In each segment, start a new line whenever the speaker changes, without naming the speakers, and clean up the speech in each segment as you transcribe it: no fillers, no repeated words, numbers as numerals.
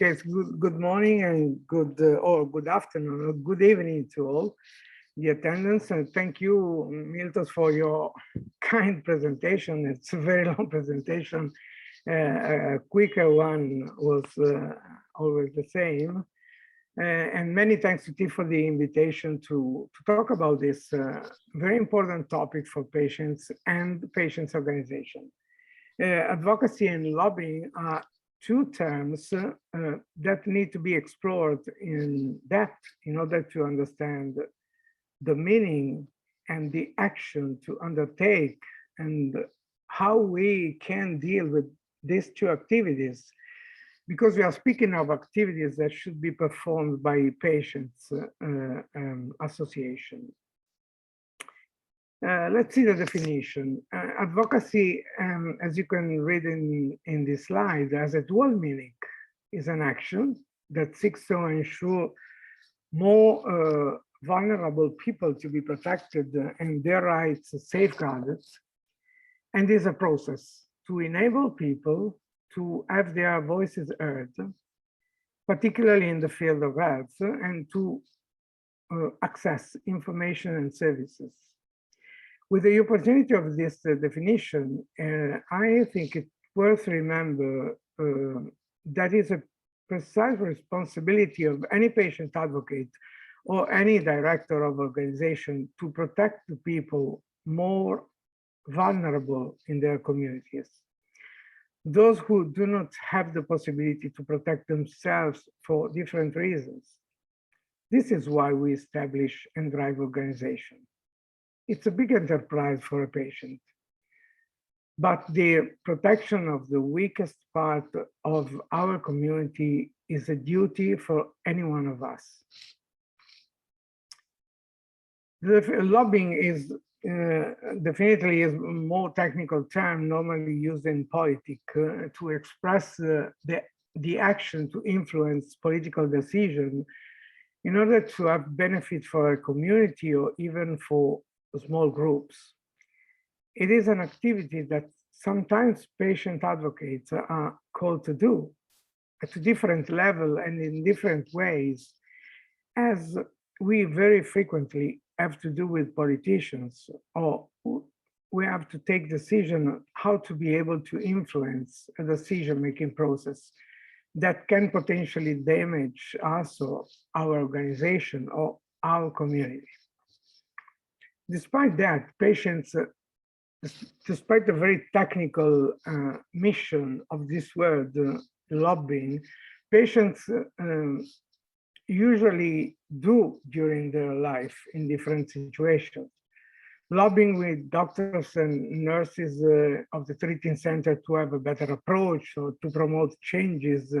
case, good morning and or good afternoon or good evening to all the attendants. And thank you, Miltos, for your kind presentation. It's a very long presentation. A quicker one was always the same. And many thanks to Tiff for the invitation to talk about this very important topic for patients and patients' organization. Advocacy and lobbying are two terms that need to be explored in depth in order to understand the meaning and the action to undertake and how we can deal with these two activities, because we are speaking of activities that should be performed by patients association. Let's see the definition. Advocacy, as you can read in this slide, has a dual meaning. Is an action that seeks to ensure more vulnerable people to be protected and their rights safeguarded, and is a process to enable people to have their voices heard, particularly in the field of health, and to access information and services. With the opportunity of this definition, I think it's worth remember that is a precise responsibility of any patient advocate or any director of organization to protect the people more vulnerable in their communities. Those who do not have the possibility to protect themselves for different reasons. This is why we establish and drive organization. It's a big enterprise for a patient, but the protection of the weakest part of our community is a duty for any one of us. The lobbying is definitely is a more technical term normally used in politics to express the action to influence political decision in order to have benefit for a community or even for small groups. It is an activity that sometimes patient advocates are called to do at a different level and in different ways, as we very frequently have to do with politicians, or we have to take decision how to be able to influence a decision-making process that can potentially damage us or our organization or our community. Despite that, patients, despite the very technical mission of this word, lobbying, patients usually do during their life in different situations. Lobbying with doctors and nurses of the treating center to have a better approach or to promote changes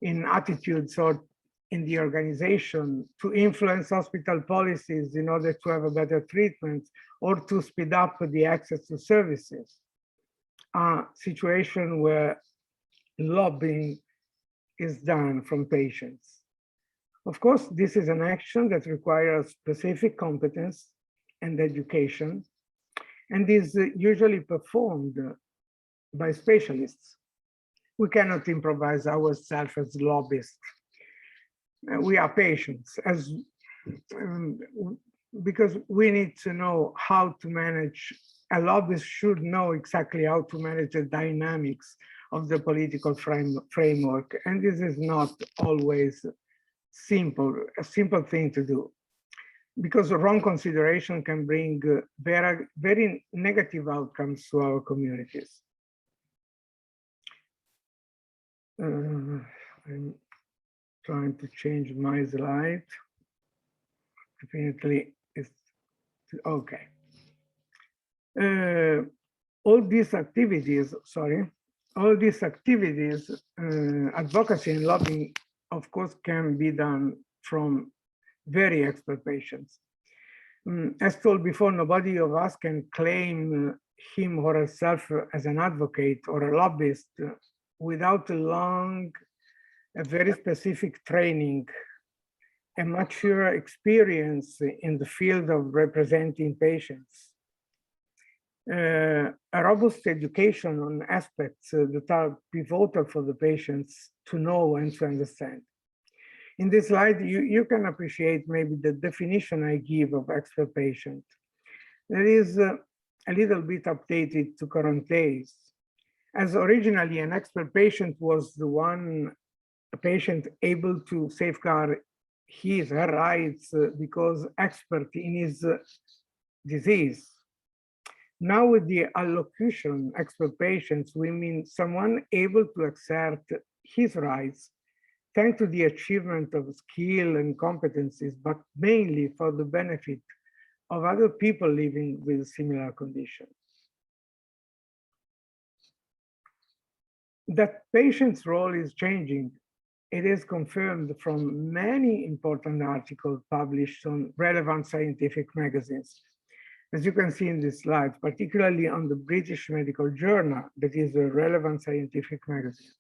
in attitudes or in the organization, to influence hospital policies in order to have a better treatment or to speed up the access to services. A situation where lobbying is done from patients. Of course, this is an action that requires specific competence and education, and is usually performed by specialists. We cannot improvise ourselves as lobbyists. We are patients, because we need to know how to manage. A lobbyist should know exactly how to manage the dynamics of the political framework, and this is not always a simple thing to do, because the wrong consideration can bring very negative outcomes to our communities. I'm trying to change my slide. Definitely, it's okay. All these activities, advocacy and lobbying, of course, can be done from very expert patients. As told before, nobody of us can claim him or herself as an advocate or a lobbyist without a very specific training, a mature experience in the field of representing patients. a robust education on aspects that are pivotal for the patients to know and to understand. In this slide, you can appreciate maybe the definition I give of expert patient. That is a little bit updated to current days. As originally an expert patient was the one a patient able to safeguard his, her rights because expert in his disease. Now with the allocution expert patients, we mean someone able to exert his rights thanks to the achievement of skill and competencies, but mainly for the benefit of other people living with similar conditions. That patient's role is changing. It is confirmed from many important articles published on relevant scientific magazines. As you can see in this slide, particularly on the British Medical Journal, that is a relevant scientific magazine.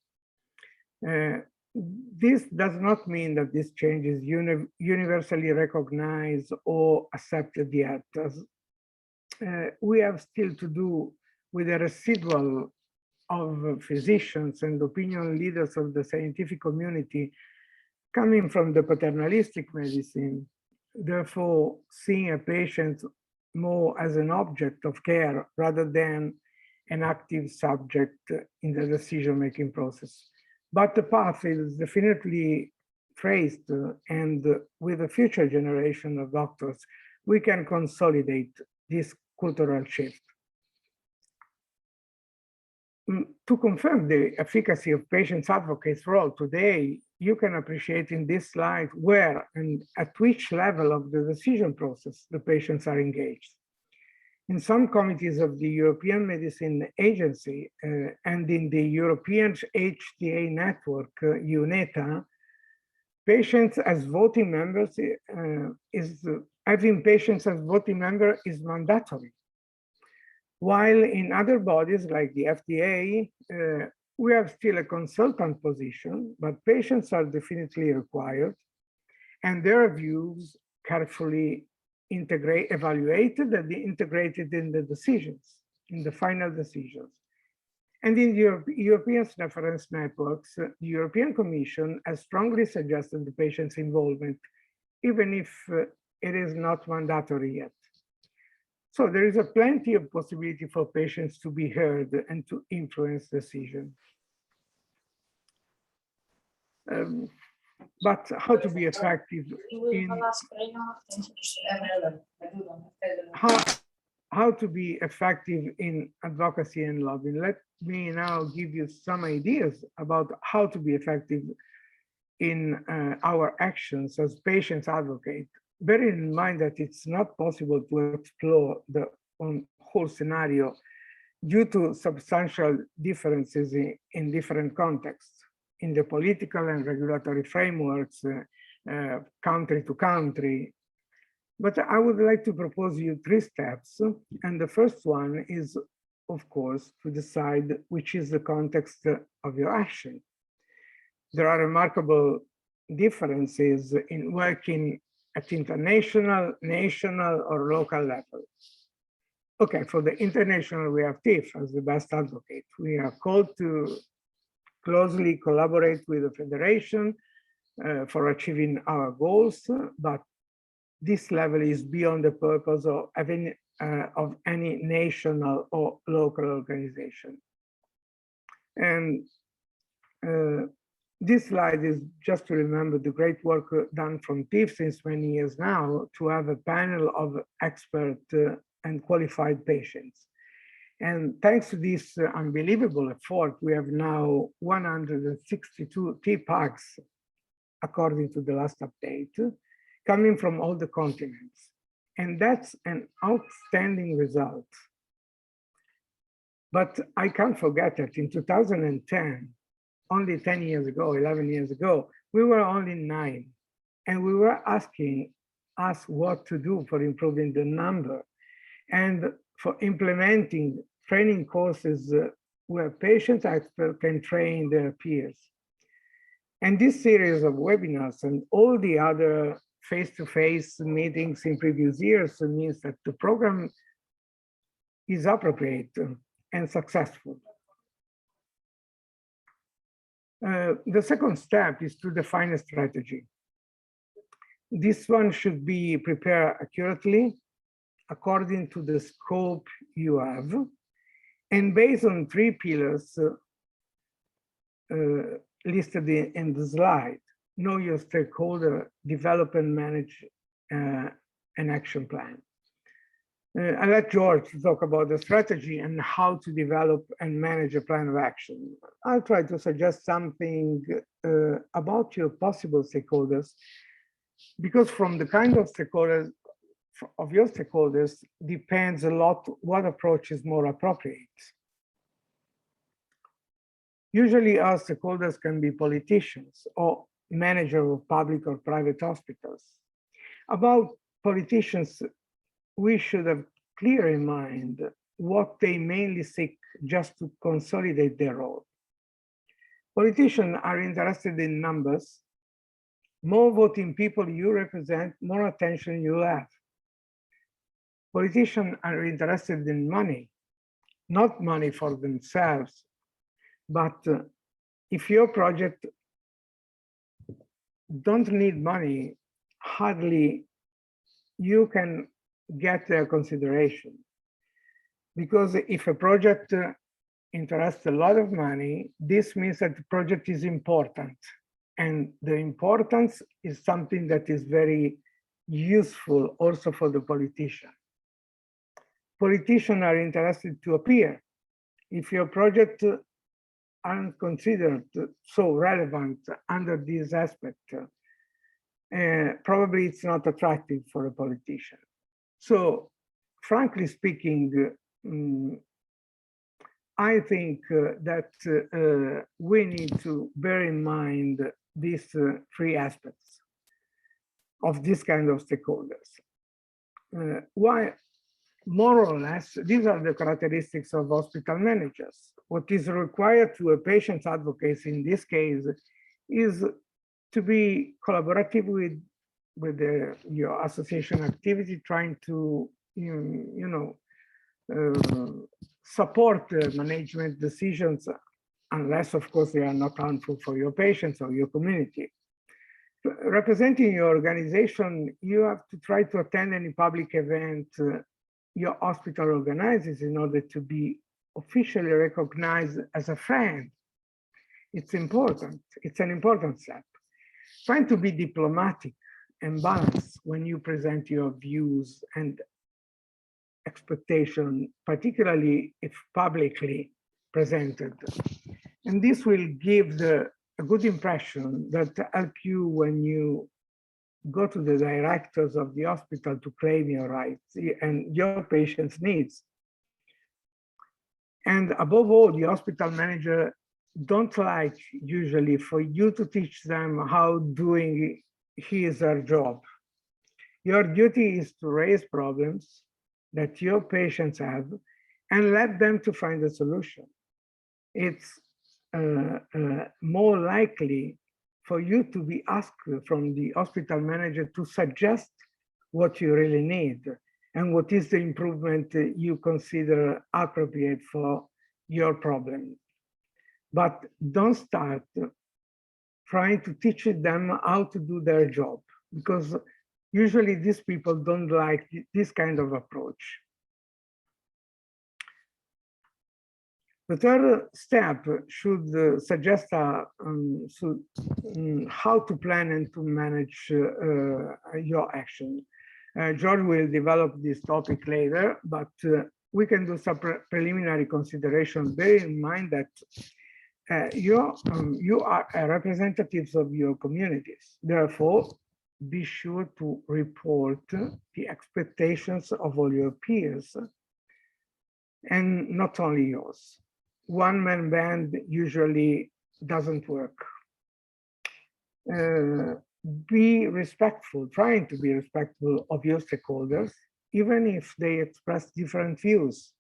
This does not mean that this change is universally recognized or accepted yet, as we have still to do with a residual of physicians and opinion leaders of the scientific community coming from the paternalistic medicine, therefore seeing a patient more as an object of care rather than an active subject in the decision-making process. But the path is definitely traced, and with the future generation of doctors, we can consolidate this cultural shift. To confirm the efficacy of patients' advocates' role today, you can appreciate in this slide where and at which level of the decision process the patients are engaged. In some committees of the European Medicine Agency and in the European HTA network, Brunetta, patients as voting members having patients as voting member is mandatory. While in other bodies like the FDA, we have still a consultant position, but patients are definitely required, and their views carefully evaluated and integrated in the decisions, in the final decisions. And in the European reference networks, the European Commission has strongly suggested the patient's involvement, even if it is not mandatory yet. So there is a plenty of possibility for patients to be heard and to influence decisions. But how to be effective in how to be effective in advocacy and lobbying? Let me now give you some ideas about how to be effective in our actions as patients advocate. Bearing in mind that it's not possible to explore the whole scenario due to substantial differences in different contexts, in the political and regulatory frameworks, country to country. But I would like to propose you 3 steps. And the first one is, of course, to decide which is the context of your action. There are remarkable differences in working at international, national, or local level. Okay, for the international, we have TIF as the best advocate. We are called to closely collaborate with the federation for achieving our goals, but this level is beyond the purpose of any national or local organization. And this slide is just to remember the great work done from TIF since many years now to have a panel of expert and qualified patients. And thanks to this unbelievable effort, we have now 162 TPACs, according to the last update, coming from all the continents. And that's an outstanding result. But I can't forget that in 2010, only 10 years ago, 11 years ago, we were only 9. And we were asking us what to do for improving the number and for implementing training courses where patient experts can train their peers. And this series of webinars and all the other face-to-face meetings in previous years means that the program is appropriate and successful. The second step is to define a strategy. This one should be prepared accurately according to the scope you have and based on 3 pillars listed in the slide. Know your stakeholder, develop and manage an action plan. I'll let George talk about the strategy and how to develop and manage a plan of action. I'll try to suggest something about your possible stakeholders, because from the kind of stakeholders, of your stakeholders, depends a lot what approach is more appropriate. Usually our stakeholders can be politicians or managers of public or private hospitals. About politicians, we should have clear in mind what they mainly seek just to consolidate their role. Politicians are interested in numbers. More voting people you represent, more attention you have. Politicians are interested in money, not money for themselves, but if your project don't need money, hardly you can get their consideration. Because if a project interests a lot of money, this means that the project is important. And the importance is something that is very useful also for the politician. Politicians are interested to appear. If your project aren't considered so relevant under this aspect, probably it's not attractive for a politician. So, frankly speaking, I think that we need to bear in mind these 3 aspects of this kind of stakeholders. Why, more or less, these are the characteristics of hospital managers. What is required to a patient's advocacy in this case is to be collaborative with your association activity, trying to support management decisions, unless of course they are not harmful for your patients or your community. Representing your organization, you have to try to attend any public event your hospital organizes in order to be officially recognized as a friend. It's important, it's an important step. Trying to be diplomatic and balanced when you present your views and expectation, particularly if publicly presented. And this will give a good impression that help you when you go to the directors of the hospital to claim your rights and your patient's needs. And above all, the hospital manager don't like usually for you to teach them how doing his or her job. Your duty is to raise problems that your patients have and let them to find a solution. It's more likely for you to be asked from the hospital manager to suggest what you really need and what is the improvement you consider appropriate for your problem. But don't start trying to teach them how to do their job, because usually these people don't like this kind of approach. The third step should suggest how to plan and to manage your action. George will develop this topic later, but we can do some preliminary consideration. Bear in mind that you are representatives of your communities. Therefore, be sure to report the expectations of all your peers and not only yours. One-man band usually doesn't work. Be respectful, trying to be respectful of your stakeholders, even if they express different views.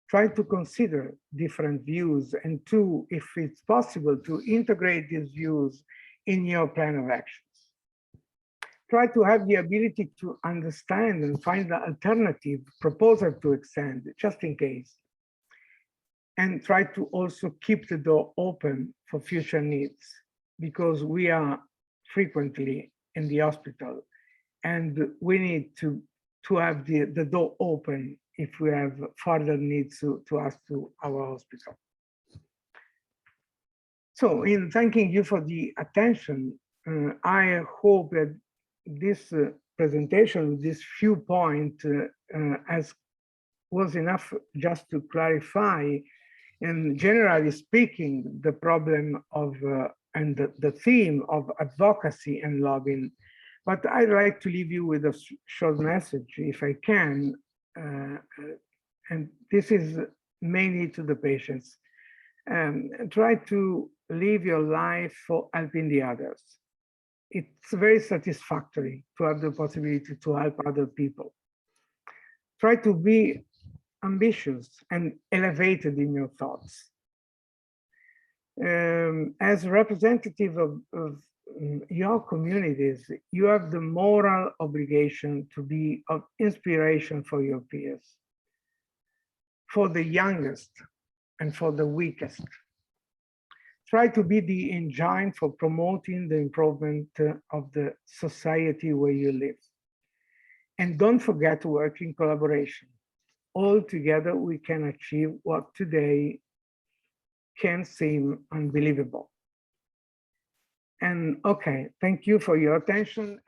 Try to consider different views and if it's possible, to integrate these views in your plan of actions. try to have the ability to understand and find the alternative proposal to extend, just in case. And try to also keep the door open for future needs, because we are frequently in the hospital and we need to have the door open if we have further needs to ask to our hospital. So in thanking you for the attention, I hope that this presentation, this few points, as was enough just to clarify, and generally speaking, the problem of and the theme of advocacy and lobbying. But I'd like to leave you with a short message, if I can, and this is mainly to the patients. Try to live your life for helping the others. It's very satisfactory to have the possibility to help other people. Try to be ambitious and elevated in your thoughts. As representative of your communities, you have the moral obligation to be of inspiration for your peers, for the youngest and for the weakest. Try to be the engine for promoting the improvement of the society where you live. And don't forget to work in collaboration. All together, we can achieve what today can seem unbelievable. And okay, thank you for your attention.